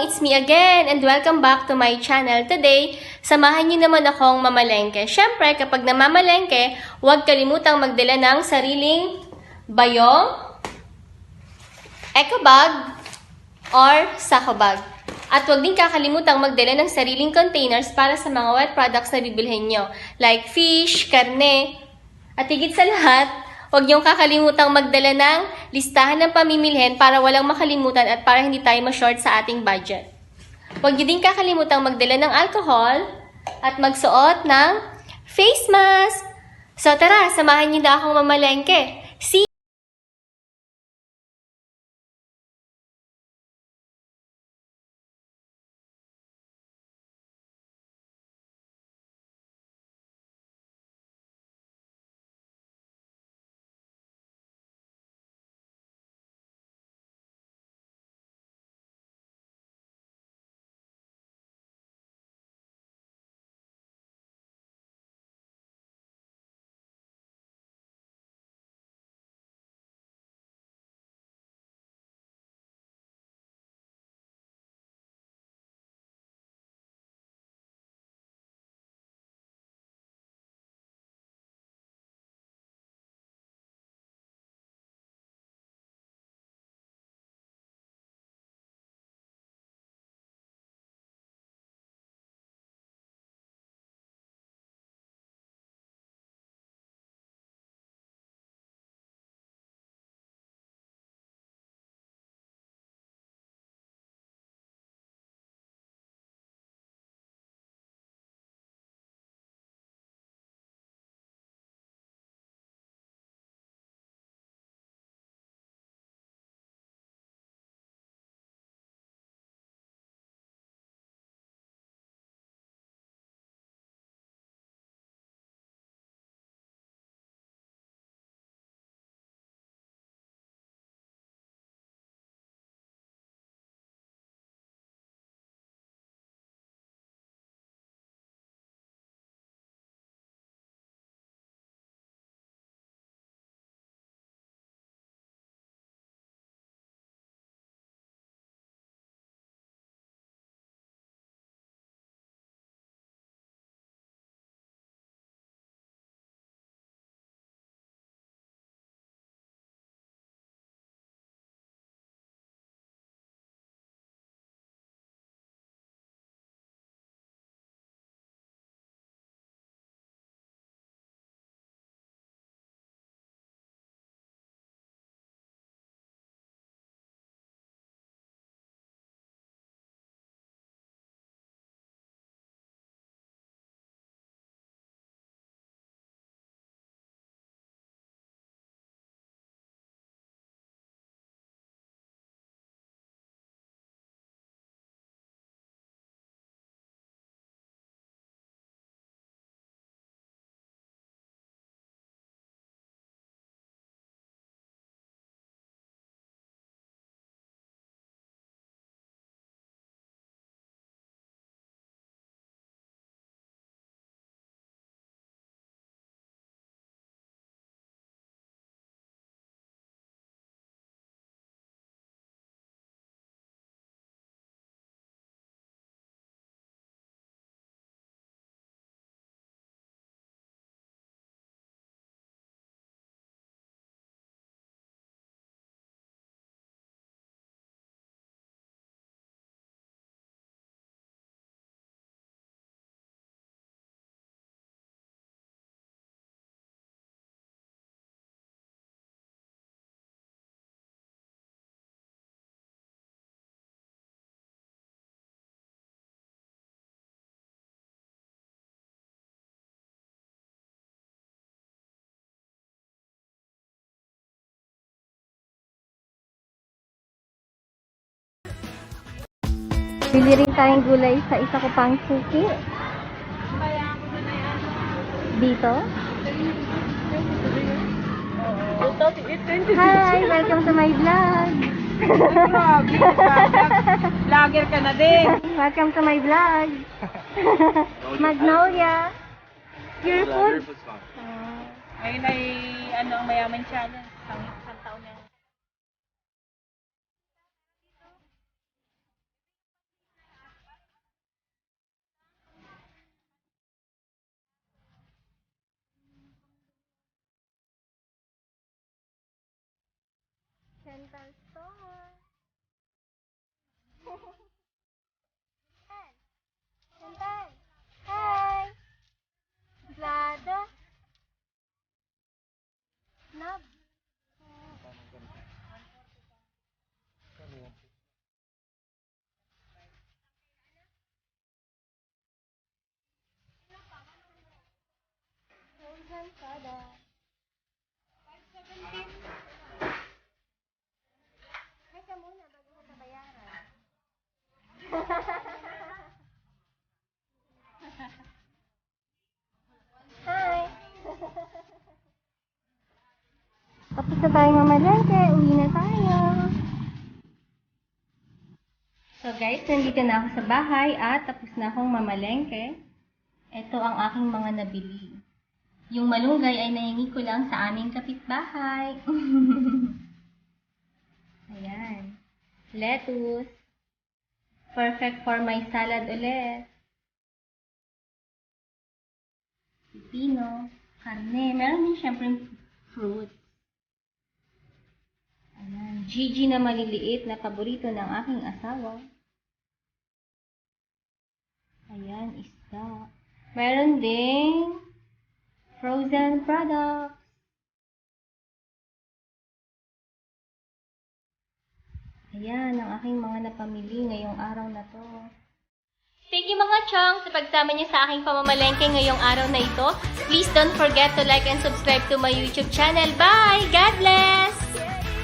It's me again and welcome back to my channel. Today, samahan niyo naman akong mamalengke. Syempre, kapag namamalengke, huwag kalimutang magdala ng sariling bayong, eco bag, or sako bag. At huwag din kakalimutang magdala ng sariling containers para sa mga wet products na bibilhin nyo, like fish, karne, at higit sa lahat, huwag niyong kakalimutang magdala ng listahan ng pamimilhin para walang makalimutan at para hindi tayo ma-short sa ating budget. Huwag niyo din kakalimutang magdala ng alcohol at magsuot ng face mask. So tara, samahan niyo na akong mamalengke. See bili rin tayong gulay sa isa ko pang suki. Dito. Hi! Welcome to my vlog! Vlogger ka na din. Welcome to my vlog! Magnolia! Your food? Ayun ay ang mayaman challenge. Isang taon na. Chantal Store. Chantal. Hi. Glada. Nab. Frozen product. 517. Hay ka muna bago mo nabayaran. Hi! Tapos na tayo mamalengke. Uwi na tayo. So guys, nandito na ako sa bahay at tapos na akong mamalengke. Ito ang aking mga nabili. Yung malunggay ay nahingi ko lang sa aming kapitbahay. Ayan. Lettuce. Perfect for my salad ulit. Pipino. Karne. Meron din syempre fruit. Ayan. Gigi na maliliit na paborito ng aking asawa. Ayan, isda. Meron ding frozen products. Ayan, ang aking mga napamili ngayong araw na to. Thank you mga chong sa pagsama niyo sa aking pamamalengke ngayong araw na ito. Please don't forget to like and subscribe to my YouTube channel. Bye! God bless!